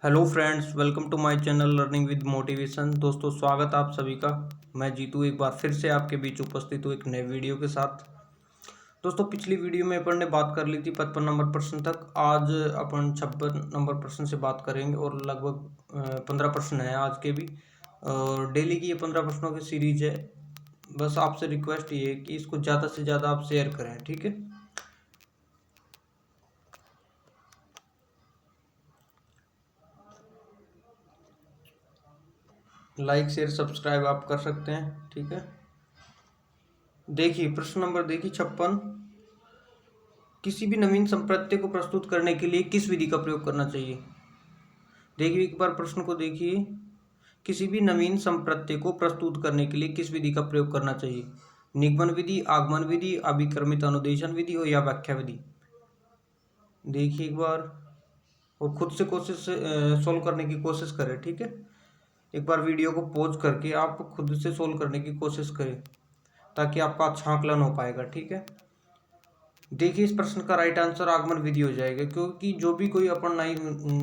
Hello friends, welcome to my channel learning with motivation. दोस्तों, स्वागत आप सभी का। मैं जीतू एक बार फिर से आपके बीच उपस्थित हूँ एक नए वीडियो के साथ। दोस्तों, पिछली वीडियो में अपन ने बात कर ली थी 55 नंबर प्रश्न तक। आज अपन 56 नंबर प्रश्न से बात करेंगे और लगभग 15 प्रश्न हैं आज के भी। और डेली की ये 15 प्रश्नों की सीरीज है। बस आपसे रिक्वेस्ट ये है कि इसको ज़्यादा से ज़्यादा आप शेयर करें, ठीक है। लाइक शेयर सब्सक्राइब आप कर सकते हैं, ठीक है। देखिए प्रश्न नंबर 56। किसी भी नवीन संप्रत्य को प्रस्तुत करने के लिए किस विधि का प्रयोग करना चाहिए। देखिए एक बार प्रश्न को देखिए। किसी भी नवीन संप्रत्य को प्रस्तुत करने के लिए किस विधि का प्रयोग करना चाहिए। निगमन विधि, आगमन विधि, अभिक्रमित अनुदेशन विधि हो या व्याख्या विधि। देखिए एक बार और खुद से कोशिश सोल्व करने की कोशिश करें, ठीक है। एक बार वीडियो को पॉज करके आप खुद से सोल्व करने की कोशिश करें ताकि आपका अच्छा आकलन हो पाएगा, ठीक है। देखिए इस प्रश्न का राइट आंसर आगमन विधि हो जाएगा, क्योंकि जो भी कोई अपन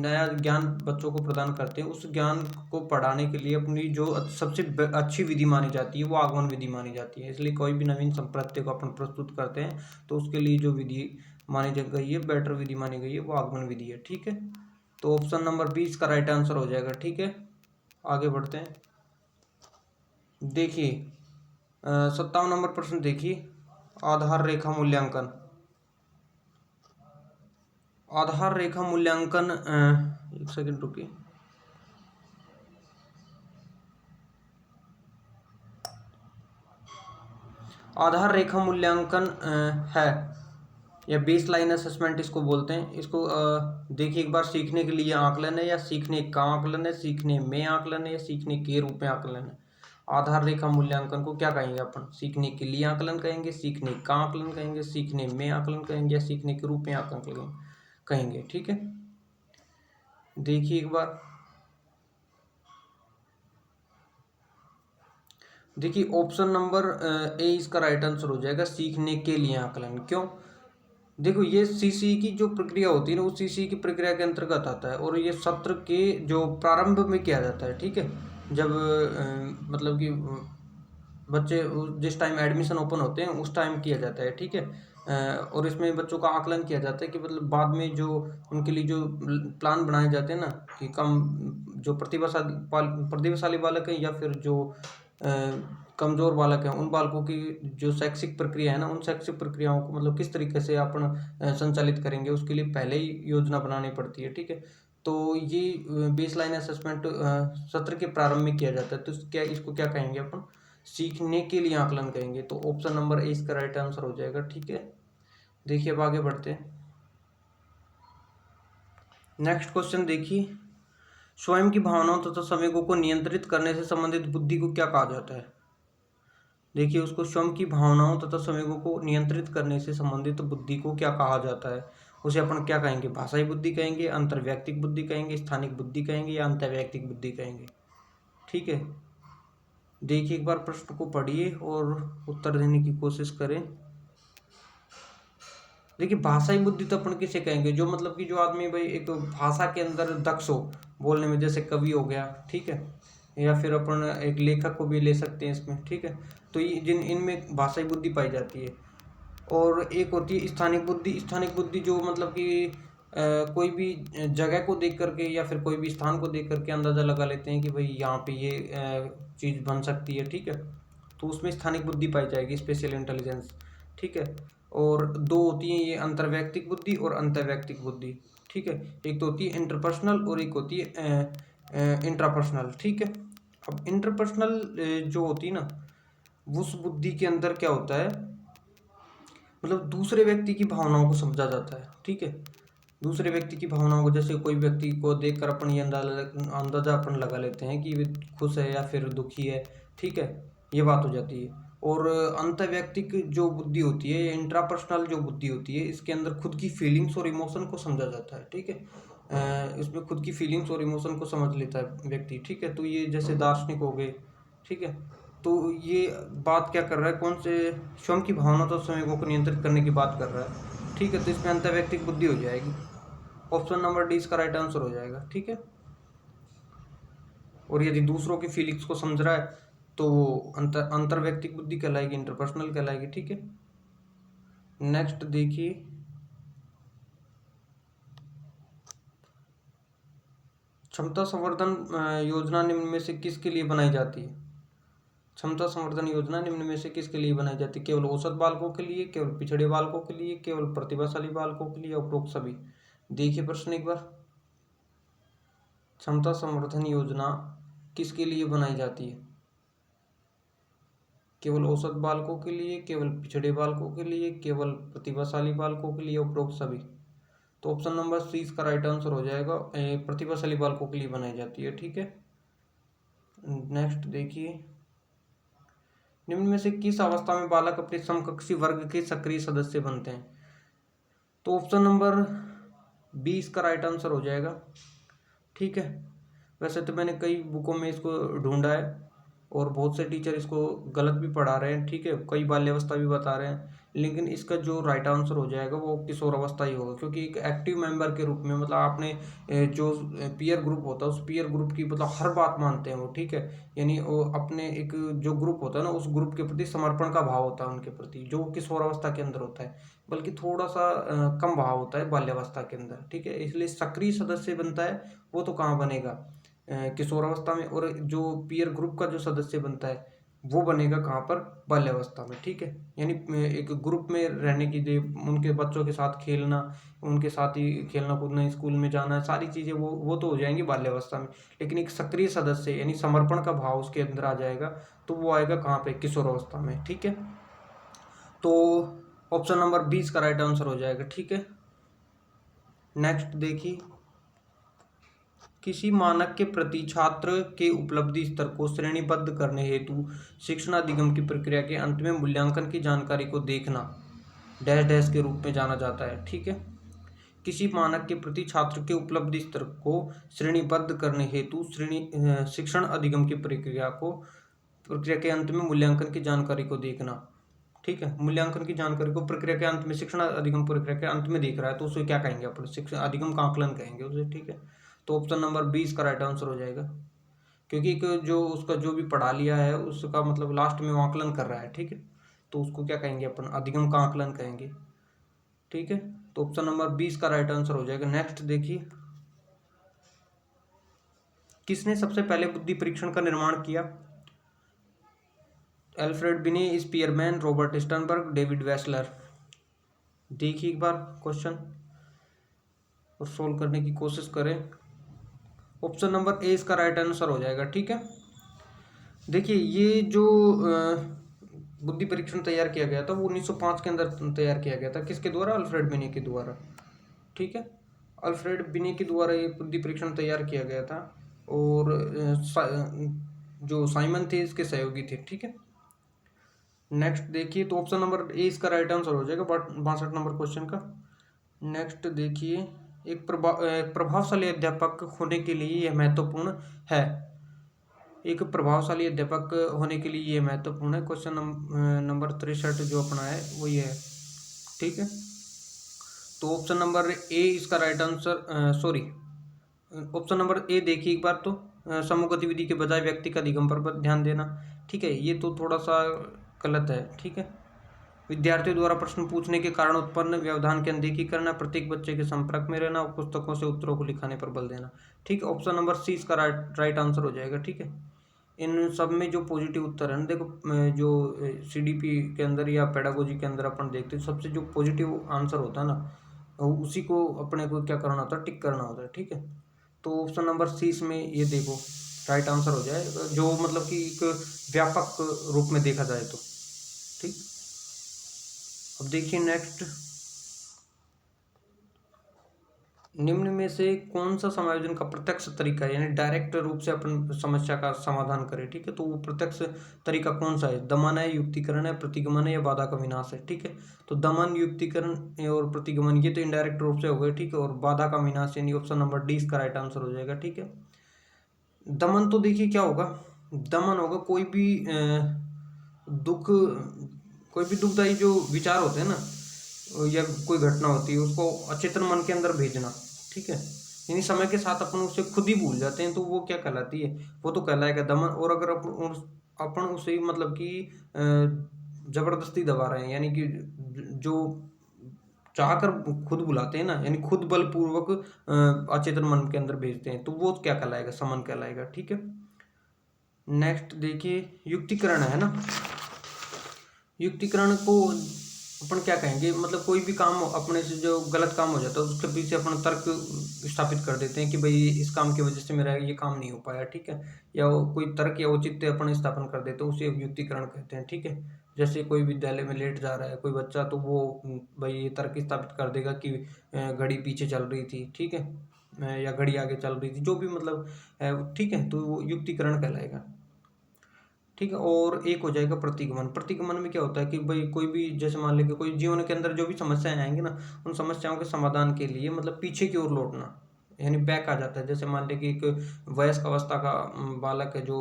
नया ज्ञान बच्चों को प्रदान करते हैं उस ज्ञान को पढ़ाने के लिए अपनी जो सबसे अच्छी विधि मानी जाती है वो आगमन विधि मानी जाती है। इसलिए कोई भी नवीन संप्रत्य को अपन प्रस्तुत करते हैं तो उसके लिए जो विधि मानी गई है, बेटर विधि मानी गई है, वो आगमन विधि है, ठीक है। तो ऑप्शन नंबर 20 का राइट आंसर हो जाएगा, ठीक है। आगे बढ़ते हैं। देखिए 57 नंबर प्रश्न देखिए। आधार रेखा मूल्यांकन। आधार रेखा मूल्यांकन एक सेकंड रुकिए। आधार रेखा मूल्यांकन है या बेस लाइन असेसमेंट इसको बोलते हैं। इसको देखिए एक बार सीखने के लिए आकलन है या सीखने का आकलन है, सीखने में आकलन है या सीखने के रूप में आकलन है। आधार रेखा मूल्यांकन को क्या कहेंगे अपन? सीखने के लिए आकलन कहेंगे, सीखने का आकलन कहेंगे, सीखने में आकलन कहेंगे या सीखने के रूप में आकलन कहेंगे, ठीक है। देखिए एक बार देखिए ऑप्शन नंबर ए इसका राइट आंसर हो जाएगा, सीखने के लिए आकलन। क्यों? देखो ये सीसी की जो प्रक्रिया होती है ना, वो सीसी की प्रक्रिया के अंतर्गत आता है और ये सत्र के जो प्रारंभ में किया जाता है, ठीक है। जब मतलब कि बच्चे जिस टाइम एडमिशन ओपन होते हैं उस टाइम किया जाता है, ठीक है। और इसमें बच्चों का आकलन किया जाता है कि मतलब बाद में जो उनके लिए जो प्लान बनाए जाते हैं ना, कि कम जो प्रतिभाशाली बालक हैं या फिर जो कमजोर बालक हैं, उन बालकों की जो शैक्षिक प्रक्रिया है ना, उन शैक्षिक प्रक्रियाओं को मतलब किस तरीके से अपन संचालित करेंगे उसके लिए पहले ही योजना बनानी पड़ती है, ठीक है। तो ये बेस लाइन असेसमेंट सत्र के प्रारंभ में किया जाता है। तो क्या इसको क्या कहेंगे अपन? सीखने के लिए आकलन कहेंगे। तो ऑप्शन नंबर ए इसका राइट आंसर हो जाएगा, ठीक है। देखिए अब आगे बढ़ते हैं। नेक्स्ट क्वेश्चन देखिए। स्वयं की भावनाओं तथा संवेगों को नियंत्रित करने से संबंधित बुद्धि को क्या कहा जाता है। देखिए उसको स्वयं की भावनाओं तथा संवेगों को नियंत्रित करने से संबंधित बुद्धि को क्या कहा जाता है। उसे अपन क्या कहेंगे? भाषाई बुद्धि कहेंगे, अंतर्वैयक्तिक बुद्धि कहेंगे, स्थानिक बुद्धि कहेंगे या अंतर्वैयक्तिक बुद्धि कहेंगे, ठीक है। देखिए एक बार प्रश्न को पढ़िए और उत्तर देने की कोशिश करें। देखिए भाषाई बुद्धि तो अपन किसे कहेंगे? जो मतलब कि जो आदमी भाई एक भाषा के अंदर दक्ष हो बोलने में, जैसे कवि हो गया, ठीक है, या फिर अपन एक लेखक को भी ले सकते हैं इसमें, ठीक है। तो ये जिन इनमें भाषाई बुद्धि पाई जाती है। और एक होती है स्थानिक बुद्धि। स्थानिक बुद्धि जो मतलब कि कोई भी जगह को देख करके या फिर कोई भी स्थान को देख करके अंदाज़ा लगा लेते हैं कि भाई यहाँ पे ये चीज़ बन सकती है, ठीक है। तो उसमें स्थानिक बुद्धि पाई जाएगी, स्पेशल इंटेलिजेंस, ठीक है। और दो होती हैं ये, अंतर्वैयक्तिक बुद्धि और अंतर्वैयक्तिक बुद्धि, ठीक है। एक तो होती है इंटरपर्सनल और एक होती है इंट्रापर्सनल, ठीक है। अब इंटरपर्सनल जो होती है ना, उस बुद्धि के अंदर क्या होता है, मतलब दूसरे व्यक्ति की भावनाओं को समझा जाता है, ठीक है। दूसरे व्यक्ति की भावनाओं को, जैसे कोई व्यक्ति को देखकर अपन ये अंदाजा अपन लगा लेते हैं कि वे खुश है या फिर दुखी है, ठीक है, ये बात हो जाती है। और अंतर्वैयक्तिक जो बुद्धि होती है, इंट्रापर्सनल जो बुद्धि होती है, इसके अंदर खुद की फीलिंग्स और इमोशन को समझा जाता है, ठीक है। इसमें खुद की फीलिंग्स और इमोशन को समझ लेता है व्यक्ति, ठीक है। तो ये जैसे दार्शनिक हो गए, ठीक है। तो ये बात क्या कर रहा है, कौन से स्वयं की भावना तो संवेगों को नियंत्रित करने की बात कर रहा है, ठीक है। तो इसमें अंतर्वैयक्तिक बुद्धि हो जाएगी। ऑप्शन नंबर डी इसका राइट आंसर हो जाएगा, ठीक है। और यदि दूसरों की फीलिंग्स को समझ रहा है तो वो अंतर्वैयक्तिक बुद्धि कहलाएगी, इंटरपर्सनल कहलाएगी। ठीक है, नेक्स्ट देखिए, क्षमता संवर्धन योजना निम्न में से किसके लिए बनाई जाती है? क्षमता संवर्धन योजना निम्न में से किसके लिए बनाई जाती है? केवल औसत बालकों के लिए, केवल पिछड़े बालकों के लिए, केवल प्रतिभाशाली बालकों के लिए, उपरोक्त सभी। देखिए प्रश्न एक बार, क्षमता संवर्धन योजना किसके लिए बनाई जाती है? केवल औसत बालकों के लिए, केवल पिछड़े बालकों के लिए, केवल प्रतिभाशाली बालकों के लिए, उपरोक्त सभी। तो ऑप्शन नंबर सी इसका राइट आंसर हो जाएगा, प्रतिभाशाली बालकों के लिए बनाई जाती है। ठीक है, नेक्स्ट देखिए, निम्न में से किस अवस्था में बालक अपने समकक्षी वर्ग के सक्रिय सदस्य बनते हैं? तो ऑप्शन नंबर बी इसका राइट आंसर हो जाएगा। ठीक है, वैसे तो मैंने कई बुकों में इसको ढूंढा है और बहुत से टीचर इसको गलत भी पढ़ा रहे हैं। ठीक है, कई बाल्यावस्था भी बता रहे हैं, लेकिन इसका जो राइट आंसर हो जाएगा वो किशोर अवस्था ही होगा, क्योंकि एक एक्टिव मेंबर के रूप में मतलब आपने जो पीयर ग्रुप होता है उस पीयर ग्रुप की मतलब हर बात मानते हैं वो। ठीक है, यानी वो अपने एक जो ग्रुप होता है ना उस ग्रुप के प्रति समर्पण का भाव होता है उनके प्रति, जो किशोर अवस्था के अंदर होता है, बल्कि थोड़ा सा कम भाव होता है बाल्यावस्था के अंदर। ठीक है, इसलिए सक्रिय सदस्य बनता है वो तो कहाँ बनेगा, किशोर अवस्था में, और जो पीयर ग्रुप का जो सदस्य बनता है वो बनेगा कहाँ पर, बाल्यावस्था में। ठीक है, यानी एक ग्रुप में रहने की उनके बच्चों के साथ खेलना, उनके साथ ही खेलना कूदना, स्कूल में जाना, सारी चीज़ें वो तो हो जाएंगी बाल्यावस्था में, लेकिन एक सक्रिय सदस्य यानी समर्पण का भाव उसके अंदर आ जाएगा तो वो आएगा कहाँ पे, किशोर अवस्था में। ठीक है, तो ऑप्शन नंबर 20 का राइट आंसर हो जाएगा। ठीक है, नेक्स्ट देखिए, किसी मानक के प्रति छात्र के उपलब्धि स्तर को श्रेणीबद्ध करने हेतु शिक्षण अधिगम की प्रक्रिया के अंत में मूल्यांकन की जानकारी को देखना डैश डैश के रूप में जाना जाता है। ठीक है, किसी मानक के प्रति छात्र के उपलब्धि स्तर को श्रेणीबद्ध करने हेतु शिक्षण अधिगम की प्रक्रिया के अंत में मूल्यांकन की जानकारी को देखना। ठीक है, मूल्यांकन की जानकारी को प्रक्रिया के अंत में, शिक्षण अधिगम प्रक्रिया के अंत में देख रहा है तो उसे क्या कहेंगे अपन, शिक्षण अधिगम का आकलन कहेंगे उसे। ठीक है, तो ऑप्शन नंबर 20 का राइट आंसर हो जाएगा, क्योंकि जो उसका जो भी पढ़ा लिया है उसका मतलब लास्ट में वो आकलन कर रहा है। ठीक है, तो उसको क्या कहेंगे अपन, अधिगम का आकलन कहेंगे। ठीक है, तो ऑप्शन नंबर 20 का राइट आंसर हो जाएगा। नेक्स्ट देखिए, किसने सबसे पहले बुद्धि परीक्षण का निर्माण किया? Alfred Binet, Spearman, Robert Sternberg, David Wechsler. देखिए एक बार क्वेश्चन और सोल्व करने की कोशिश करें। ऑप्शन नंबर ए इसका राइट आंसर हो जाएगा। ठीक है, देखिए ये जो बुद्धि परीक्षण तैयार किया गया था वो 1905 के अंदर तैयार किया गया था, किसके द्वारा, अल्फ्रेड बिने के द्वारा। ठीक है, अल्फ्रेड बिने के द्वारा ये बुद्धि परीक्षण तैयार किया गया था, और जो साइमन थे इसके सहयोगी थे। ठीक है, नेक्स्ट देखिए, तो ऑप्शन नंबर ए इसका राइट आंसर हो जाएगा 62 नंबर क्वेश्चन का। नेक्स्ट देखिए, एक प्रभावशाली अध्यापक होने के लिए यह महत्वपूर्ण है। एक प्रभावशाली अध्यापक होने के लिए ये महत्वपूर्ण है। क्वेश्चन नंबर 63 जो अपना है वो ये है। ठीक है, तो ऑप्शन नंबर ए इसका right answer, sorry, option number A देखिए एक बार, तो समूह गतिविधि के बजाय व्यक्ति का अधिगम पर ध्यान देना। ठीक है, ये तो थोड़ा सा गलत है। ठीक है, विद्यार्थियों द्वारा प्रश्न पूछने के कारण उत्पन्न व्यवधान की अनदेखी करना, प्रत्येक बच्चे के संपर्क में रहना, पुस्तकों से उत्तरों को लिखाने पर बल देना। ठीक है, ऑप्शन नंबर सी इसका राइट आंसर हो जाएगा। ठीक है, इन सब में जो पॉजिटिव उत्तर है ना, देखो जो सीडीपी के अंदर या पेडागोजी के अंदर अपन देखते हैं सबसे जो पॉजिटिव आंसर होता है ना उसी को अपने को क्या करना होता है, टिक करना होता है। ठीक है, तो ऑप्शन नंबर सी इसमें ये देखो राइट आंसर हो जाए, जो मतलब कि एक व्यापक रूप में देखा जाए तो। ठीक, अब देखिए नेक्स्ट, निम्न में से कौन सा समायोजन का प्रत्यक्ष तरीका है, यानी डायरेक्ट रूप से अपन समस्या का समाधान करें। ठीक है, तो वो प्रत्यक्ष तरीका कौन सा है, दमन है, युक्तिकरण है, प्रतिगमन है, या बाधा का विनाश है। ठीक है, तो दमन, युक्तिकरण और प्रतिगमन ये तो इनडायरेक्ट रूप से हो गए। ठीक है, और बाधा का विनाश यानी ऑप्शन नंबर डी इसका राइट आंसर हो जाएगा। ठीक है, दमन तो देखिए क्या होगा, दमन होगा कोई भी दुखदायी जो विचार होते हैं ना या कोई घटना होती है उसको अचेतन मन के अंदर भेजना। ठीक है, यानी समय के साथ अपन उसे खुद ही भूल जाते हैं, तो वो क्या कहलाती है, वो तो कहलाएगा दमन। और अगर अपन उसे मतलब कि जबरदस्ती दबा रहे हैं, यानी कि जो चाहकर खुद बुलाते हैं ना, यानी खुद बलपूर्वक अचेतन मन के अंदर भेजते हैं, तो वो क्या कहलाएगा, समन कहलाएगा। ठीक है, नेक्स्ट देखिए युक्तिकरण है ना। युक्तिकरण को अपन क्या कहेंगे, मतलब कोई भी काम अपने से जो गलत काम हो जाता है उसके पीछे अपन तर्क स्थापित कर देते हैं कि भाई इस काम की वजह से मेरा ये काम नहीं हो पाया। ठीक है, या कोई तर्क या औचित्य अपन स्थापन कर देते हैं, उसे युक्तिकरण कहते हैं। ठीक है, जैसे कोई विद्यालय में लेट जा रहा है कोई बच्चा, तो वो भाई ये तर्क स्थापित कर देगा कि घड़ी पीछे चल रही थी। ठीक है, या घड़ी आगे चल रही थी, जो भी मतलब ठीक है, तो वो युक्तिकरण कहलाएगा। ठीक है, और एक हो जाएगा प्रतिगमन। प्रतिगमन में क्या होता है कि भाई कोई भी, जैसे मान लीजिए कोई जीवन के अंदर जो भी समस्याएं आएंगी ना, उन समस्याओं के समाधान के लिए मतलब पीछे की ओर लौटना, यानी बैक आ जाता है। जैसे मान लीजिए कि एक वयस्क अवस्था का बालक है जो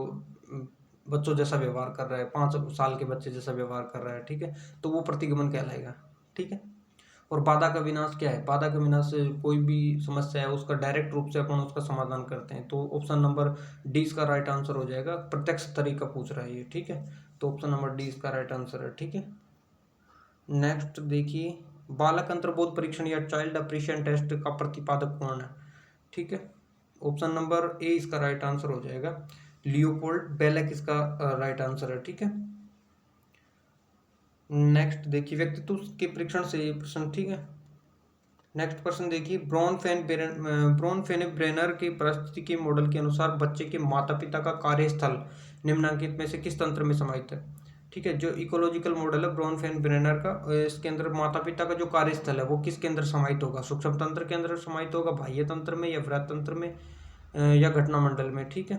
बच्चों जैसा व्यवहार कर रहा है, 5 साल के बच्चे जैसा व्यवहार कर रहा है। ठीक है, तो वो प्रतिगमन कहलाएगा। ठीक है, और बाधा का विनाश क्या है, बाधा का विनाश से कोई भी समस्या है उसका डायरेक्ट रूप से अपन उसका समाधान करते हैं। तो ऑप्शन नंबर डी इसका राइट आंसर हो जाएगा। प्रत्यक्ष तरीका पूछ रहा है ये। ठीक है, तो ऑप्शन नंबर डी इसका राइट आंसर है। ठीक है, नेक्स्ट देखिए बालक अंतर्बोध परीक्षण या चाइल्ड अप्रिशिएशन टेस्ट का प्रतिपादक कौन है। ठीक है, ऑप्शन नंबर ए इसका राइट आंसर हो जाएगा। लियोपोल्ड बेलेक इसका राइट आंसर है। ठीक है, नेक्स्ट देखिए व्यक्तित्व के परीक्षण से ये प्रश्न। ठीक है, नेक्स्ट प्रश्न देखिए ब्रॉन फेनेब्रेनर की परिस्थिति मॉडल के अनुसार बच्चे के माता पिता का कार्यस्थल निम्नलिखित में से किस तंत्र में समाहित है। ठीक है, जो इकोलॉजिकल मॉडल है ब्रॉन फेनेब्रेनर का, इसके अंदर माता पिता का जो कार्यस्थल है वो किसके अंदर समाहित होगा, सूक्ष्म तंत्र के अंदर समाहित होगा, बाह्य तंत्र में, या वृहत तंत्र में, या घटना मंडल में। ठीक है,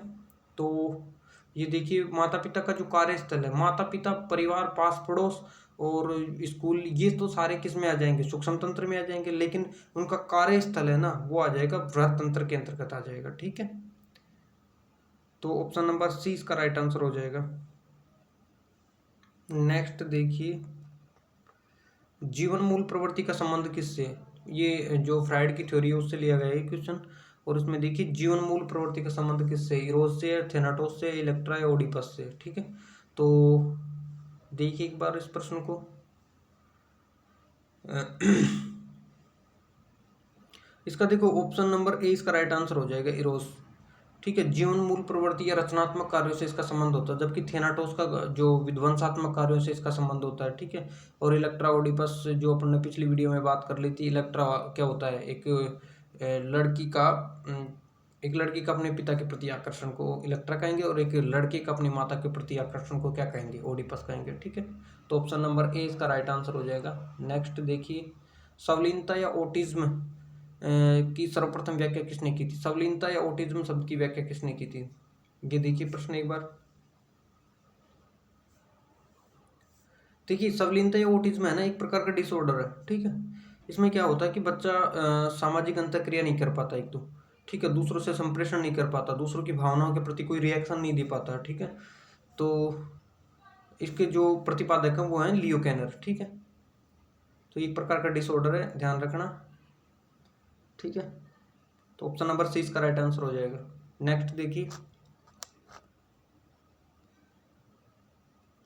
तो ये देखिए माता पिता का जो कार्यस्थल है, माता पिता, परिवार, पास पड़ोस और स्कूल, ये तो सारे किस में आ जाएंगे, सूक्ष्म तंत्र में आ जाएंगे, लेकिन उनका कार्यस्थल है ना वो आ जाएगा वृहत तंत्र के अंतर्गत आ जाएगा। ठीक है, तो ऑप्शन नंबर सी इसका राइट आंसर हो जाएगा। नेक्स्ट देखिए जीवन मूल प्रवृत्ति का संबंध किससे, ये जो फ्राइड की थ्योरी है उससे लिया गया है क्वेश्चन। और उसमें देखिए जीवन मूल प्रवृत्ति का संबंध किससे, इरोस से, थेनाटोस से, इलेक्ट्रा या ओडिपस से। ठीक है, तो देखिए एक बार इस प्रश्न को इसका देखो ऑप्शन नंबर ए इसका राइट आंसर हो जाएगा, इरोस। ठीक है, जीवन मूल प्रवृत्ति या रचनात्मक कार्यों से इसका संबंध होता है, जबकि थेनाटोस का जो विध्वंसात्मक कार्यों से इसका संबंध होता है। ठीक है, और इलेक्ट्रा ओडिपस जो अपन ने पिछली वीडियो में बात कर ली थी, इलेक्ट्रा क्या होता है, लड़की का एक लड़की का अपने पिता के प्रति आकर्षण को इलेक्ट्रा कहेंगे, और एक लड़के का अपनी माता के प्रति आकर्षण को क्या कहेंगे, ओडिपस कहेंगे। ठीक है, तो ऑप्शन नंबर ए इसका राइट आंसर हो जाएगा। नेक्स्ट देखिए संवलीनता या ऑटिज्म की सर्वप्रथम व्याख्या किसने की थी, संवलीनता या ऑटिज्म शब्द की व्याख्या किसने की थी, ये देखिए प्रश्न एक बार। देखिए संवलीनता या ऑटिज्म है ना एक प्रकार का डिसऑर्डर है। ठीक है, इसमें क्या होता है कि बच्चा सामाजिक अंतःक्रिया नहीं कर पाता एक तो। ठीक है, दूसरों से संप्रेषण नहीं कर पाता, दूसरों की भावनाओं के प्रति कोई रिएक्शन नहीं दे पाता। ठीक है, तो इसके जो प्रतिपादक हैं वो हैं लियो कैनर। ठीक है, तो एक प्रकार का डिसऑर्डर है, ध्यान रखना। ठीक है, तो ऑप्शन नंबर सी इसका राइट आंसर हो जाएगा। नेक्स्ट देखिए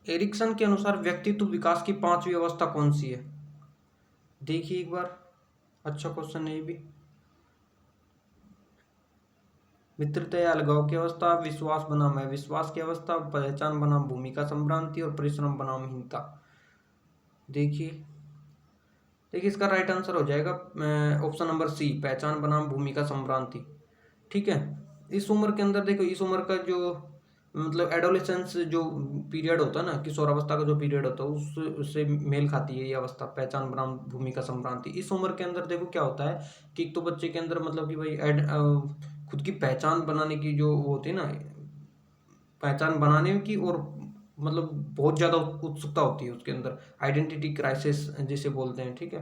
एरिक्सन के अनुसार व्यक्तित्व विकास की 5वीं अवस्था कौन सी है, देखिए एक बार, अच्छा क्वेश्चन है ये भी। मित्रता या अलगाव की अवस्था, विश्वास बनाम अविश्वास की अवस्था, पहचान बनाम भूमिका संभ्रांति, और परिश्रम बनाम हीनता। देखिए देखिए इसका राइट आंसर हो जाएगा ऑप्शन नंबर सी, पहचान बनाम भूमिका संभ्रांति। ठीक है, इस उम्र के अंदर देखो, इस उम्र का जो मतलब एडोलेसेंस जो पीरियड होता है ना, किशोरावस्था का जो पीरियड होता है उससे मेल खाती है ये अवस्था, पहचान बनाम भूमिका संभ्रांति। इस उम्र के अंदर देखो क्या होता है कि एक तो बच्चे के अंदर मतलब कि भाई खुद की पहचान बनाने की जो वो होती है ना, पहचान बनाने की, और मतलब बहुत ज़्यादा उत्सुकता होती है उसके अंदर, आइडेंटिटी क्राइसिस जिसे बोलते हैं। ठीक है,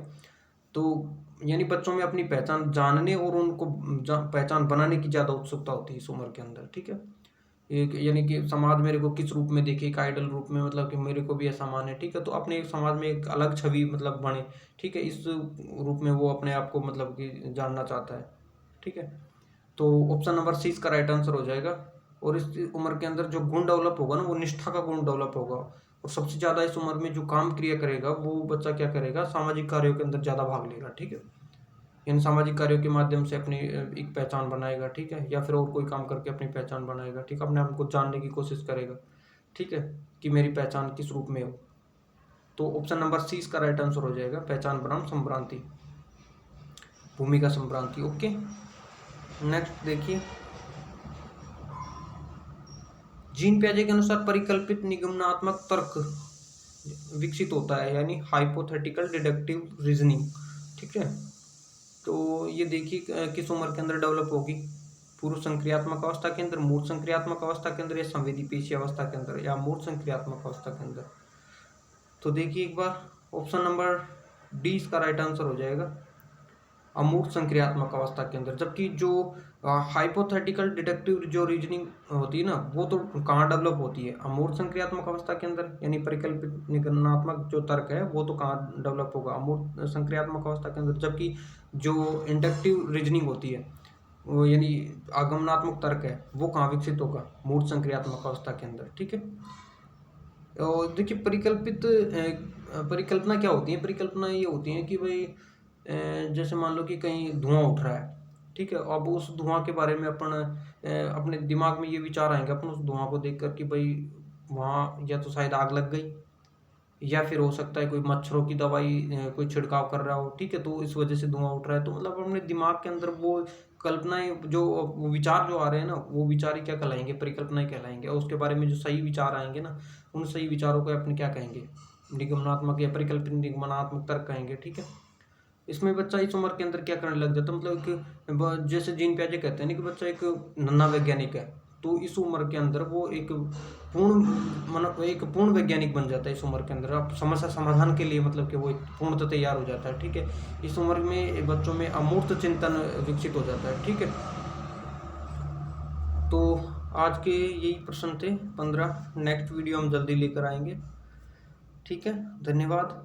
तो यानी बच्चों में अपनी पहचान जानने और उनको पहचान बनाने की ज़्यादा उत्सुकता होती है इस उम्र के अंदर। ठीक है, एक यानी कि समाज मेरे को किस रूप में देखे, एक आइडल रूप में, मतलब कि मेरे को भी ऐसा माने। ठीक है, तो अपने समाज में एक अलग छवि मतलब बने। ठीक है, इस रूप में वो अपने आप को मतलब कि जानना चाहता है। ठीक है। तो ऑप्शन नंबर सी इसका राइट आंसर हो जाएगा। और इस उम्र के अंदर जो गुण डेवलप होगा ना, वो निष्ठा का गुण डेवलप होगा। और सबसे ज़्यादा इस उम्र में जो काम क्रिया करेगा वो बच्चा क्या करेगा, सामाजिक कार्यों के अंदर ज़्यादा भाग लेगा, ठीक है। इन सामाजिक कार्यों के माध्यम से अपनी एक पहचान बनाएगा, ठीक है, या फिर और कोई काम करके अपनी पहचान बनाएगा, ठीक है, अपने आप को जानने की कोशिश करेगा, ठीक है, कि मेरी पहचान किस रूप में हो। तो ऑप्शन नंबर सी इसका राइट आंसर हो जाएगा, पहचान बनाम संभ्रांति, भूमिका संभ्रांति। ओके, नेक्स्ट देखिए, जीन पियाजे के अनुसार परिकल्पित निगमनात्मक तर्क विकसित होता है, यानी हाइपोथेटिकल डिडक्टिव रीजनिंग, ठीक है। तो ये देखिए किस उम्र के अंदर डेवलप होगी, पूर्व संक्रियात्मक अवस्था के अंदर, मूर्त संक्रियात्मक अवस्था के अंदर, या संवेदी पेशी अवस्था के अंदर, या मूर्त संक्रियात्मक अवस्था के अंदर। तो देखिए एक बार, ऑप्शन नंबर डी इसका राइट आंसर हो जाएगा, अमूर्त संक्रियात्मक अवस्था के अंदर। जबकि जो हाइपोथेटिकल डिडक्टिव जो रीजनिंग होती है ना, वो तो कहाँ डेवलप होती है, अमूर्त संक्रियात्मक अवस्था के अंदर, यानी परिकल्पित निगमनात्मक जो तर्क है वो तो कहाँ डेवलप होगा, अमूर्त संक्रियात्मक अवस्था के अंदर। जबकि जो इंडक्टिव रीजनिंग होती है वो यानी आगमनात्मक तर्क है, वो कहाँ विकसित होगा, मूर्त संक्रियात्मक अवस्था के अंदर, ठीक है। और देखिए परिकल्पना क्या होती है, परिकल्पना ये होती है कि भाई जैसे मान लो कि कहीं धुआं उठ रहा है, ठीक है, अब उस धुआं के बारे में अपन अपने दिमाग में ये विचार आएंगे अपन उस धुआं को देखकर कि भाई वहाँ या तो शायद आग लग गई, या फिर हो सकता है कोई मच्छरों की दवाई कोई छिड़काव कर रहा हो, ठीक है, तो इस वजह से धुआं उठ रहा है। तो मतलब अपने दिमाग के अंदर वो कल्पनाएं जो वो विचार जो आ रहे हैं ना, वो विचार ही क्या कहलाएंगे, परिकल्पनाएं कहलाएंगे। और उसके बारे में जो सही विचार आएंगे ना, उन सही विचारों को अपने क्या कहेंगे, निगमनात्मक या परिकल्पित निगमनात्मक तर्क कहेंगे, ठीक है। इसमें बच्चा इस उम्र के अंदर क्या करने लग जाता है, मतलब कि जैसे जीन पियाजे कहते हैं ना कि बच्चा एक नन्हा वैज्ञानिक है, तो इस उम्र के अंदर वो एक पूर्ण वैज्ञानिक बन जाता है। इस उम्र के अंदर आप समस्या समाधान के लिए मतलब कि वो एक पूर्णतः तैयार हो जाता है, ठीक है। इस उम्र में बच्चों में अमूर्त चिंतन विकसित हो जाता है, ठीक है। तो आज के यही प्रश्न थे 15, नेक्स्ट वीडियो हम जल्दी लेकर आएंगे, ठीक है। धन्यवाद।